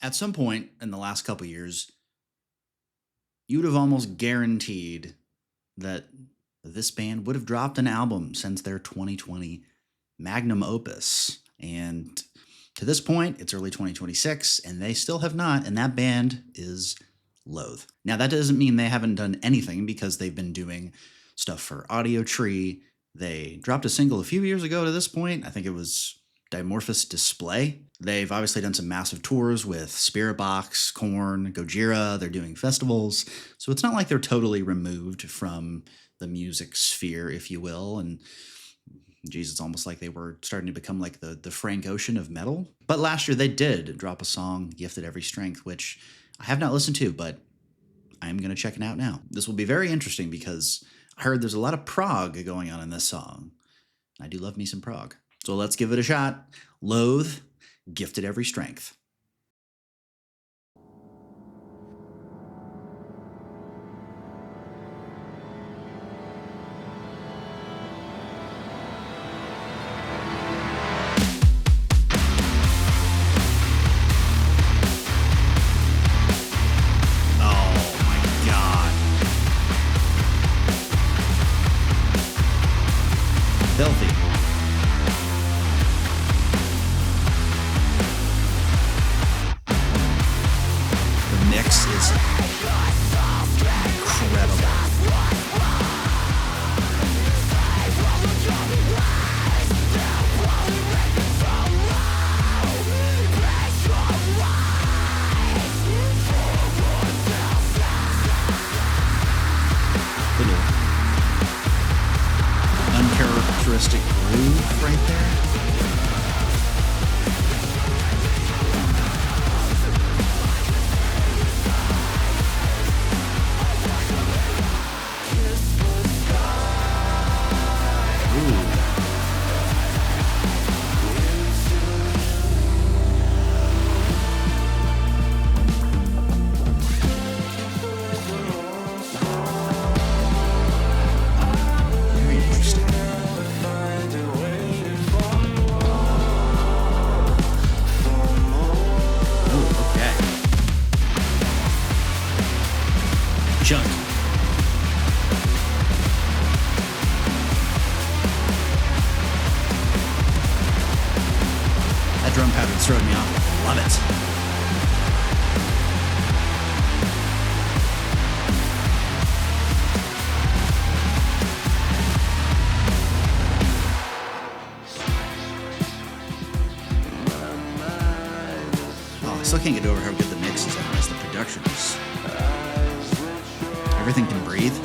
At some point in the last couple years, you would have almost guaranteed that this band would have dropped an album since their 2020 magnum opus. And to this point, it's early 2026, and they still have not, and that band is Loathe. Now, that doesn't mean they haven't done anything, because they've been doing stuff for Audio Tree. They dropped a single a few years ago to this point. I think it was Dimorphous Display. They've obviously done some massive tours with Spirit Box, Korn, Gojira. They're doing festivals. So it's not like they're totally removed from the music sphere, if you will. And geez, it's almost like they were starting to become like the Frank Ocean of metal. But last year they did drop a song, Gifted Every Strength, which I have not listened to, but I'm going to check it out now. This will be very interesting because I heard there's a lot of prog going on in this song. I do love me some prog. So let's give it a shot. Loathe, Gifted Every Strength. Filthy. The mix is incredible. Little uncharacteristic groove right there. Very interesting. Oh, okay. Junk. That drum pattern's throwing me off. Love it. Oh, I still can't get over how good the mix is on this. The production is... Everything can breathe.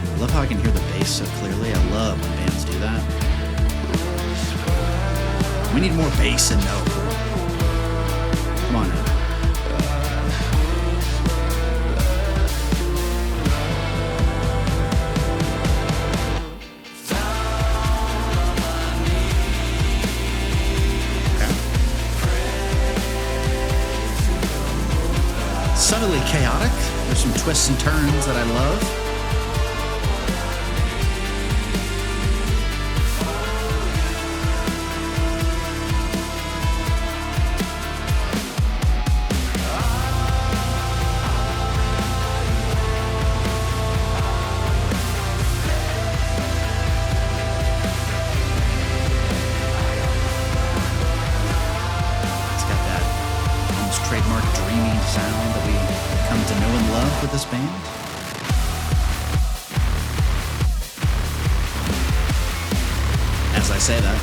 I love how I can hear the bass so clearly. I love when bands do that. We need more bass and no. Come on now. Subtly chaotic. There's some twists and turns that I love. It's got that almost trademark dreamy sound that we come to know and love with this band. As I say that,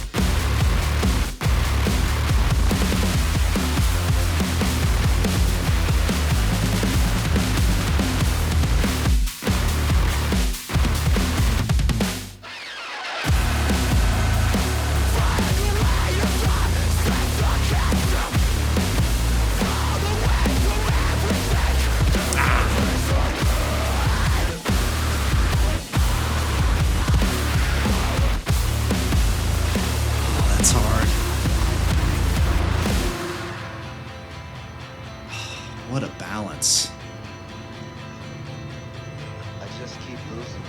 What a balance. I just keep losing.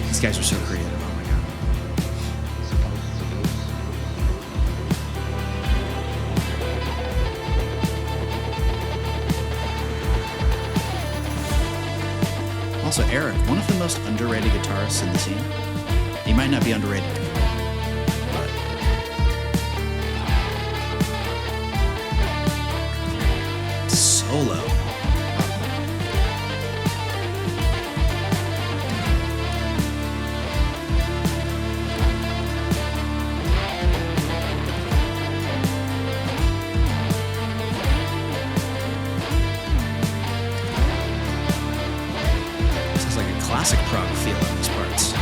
These guys are so creative. Oh my God. Supposed to lose. Also, Eric, one of the most underrated guitarists in the scene. He might not be underrated to me, but solo. Sounds like a classic prog feel in these parts.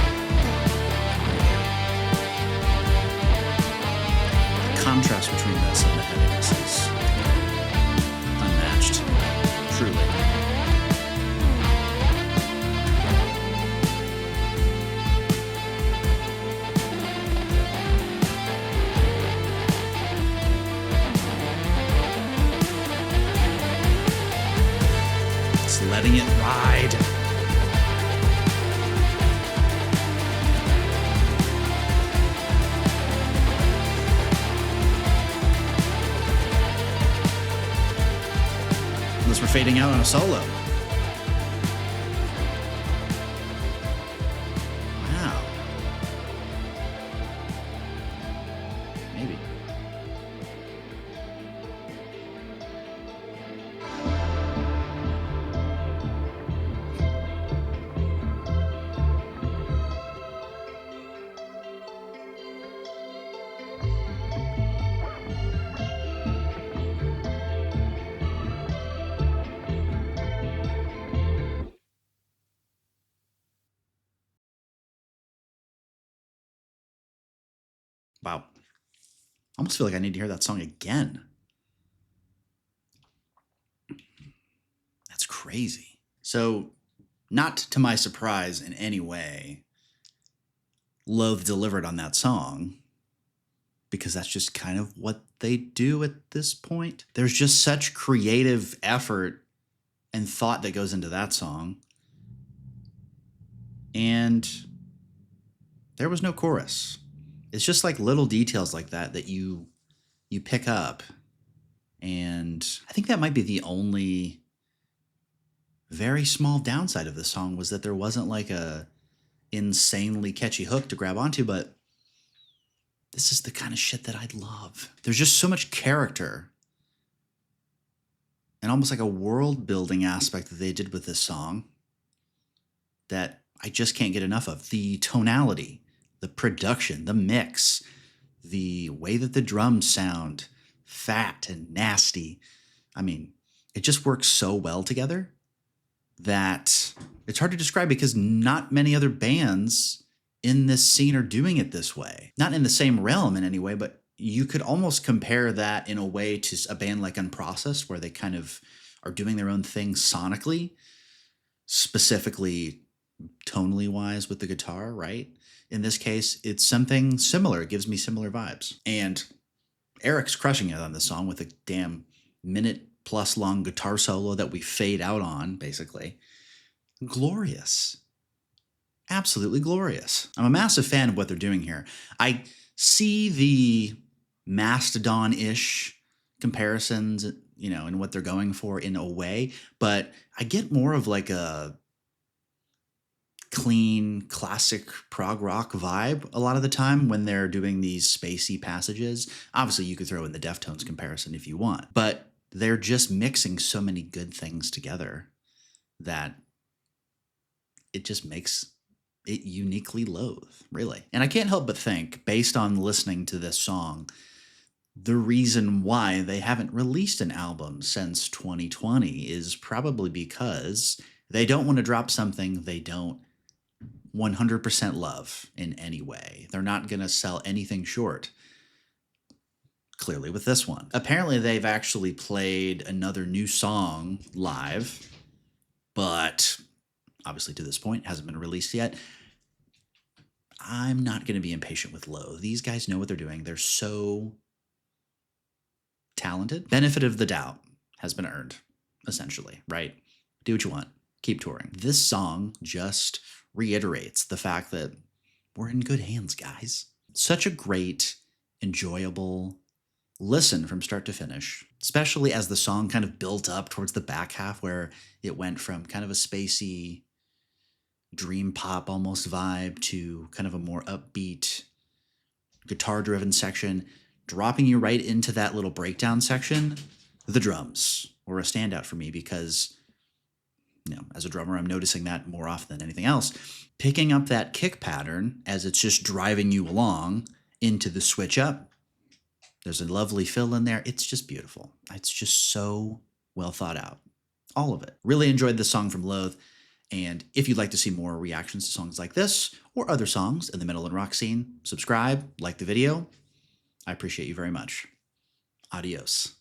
The contrast between this and the heaviness is unmatched, truly. It's letting it ride. Unless we're fading out on a solo. Wow. Maybe. Wow. I almost feel like I need to hear that song again. That's crazy. So, not to my surprise in any way, Loathe delivered on that song because that's just kind of what they do at this point. There's just such creative effort and thought that goes into that song. And there was no chorus. It's just like little details like that that you pick up. And I think that might be the only very small downside of the song, was that there wasn't like a insanely catchy hook to grab onto, but this is the kind of shit that I love. There's just so much character and almost like a world building aspect that they did with this song that I just can't get enough of. The tonality, the production, the mix, the way that the drums sound fat and nasty. I mean, it just works so well together that it's hard to describe, because not many other bands in this scene are doing it this way. Not in the same realm in any way, but you could almost compare that in a way to a band like Unprocessed, where they kind of are doing their own thing sonically, specifically tonally wise with the guitar, right? In this case, it's something similar. It gives me similar vibes. And Eric's crushing it on this song with a damn minute plus long guitar solo that we fade out on, basically. Glorious. Absolutely glorious. I'm a massive fan of what they're doing here. I see the Mastodon-ish comparisons, you know, and what they're going for in a way, but I get more of like a clean, classic prog rock vibe a lot of the time when they're doing these spacey passages. Obviously, you could throw in the Deftones comparison if you want, but they're just mixing so many good things together that it just makes it uniquely Loathe, really. And I can't help but think, based on listening to this song, the reason why they haven't released an album since 2020 is probably because they don't want to drop something they don't 100% love in any way. They're not going to sell anything short. Clearly with this one. Apparently they've actually played another new song live, but obviously to this point hasn't been released yet. I'm not going to be impatient with Loathe. These guys know what they're doing. They're so talented. Benefit of the doubt has been earned, essentially, right? Do what you want. Keep touring. This song just reiterates the fact that we're in good hands, guys. Such a great, enjoyable listen from start to finish, especially as the song kind of built up towards the back half where it went from kind of a spacey dream pop almost vibe to kind of a more upbeat guitar driven section, dropping you right into that little breakdown section. The drums were a standout for me because, as a drummer, I'm noticing that more often than anything else. Picking up that kick pattern as it's just driving you along into the switch up. There's a lovely fill in there. It's just beautiful. It's just so well thought out. All of it. Really enjoyed this song from Loathe. And if you'd like to see more reactions to songs like this or other songs in the metal and rock scene, subscribe, like the video. I appreciate you very much. Adios.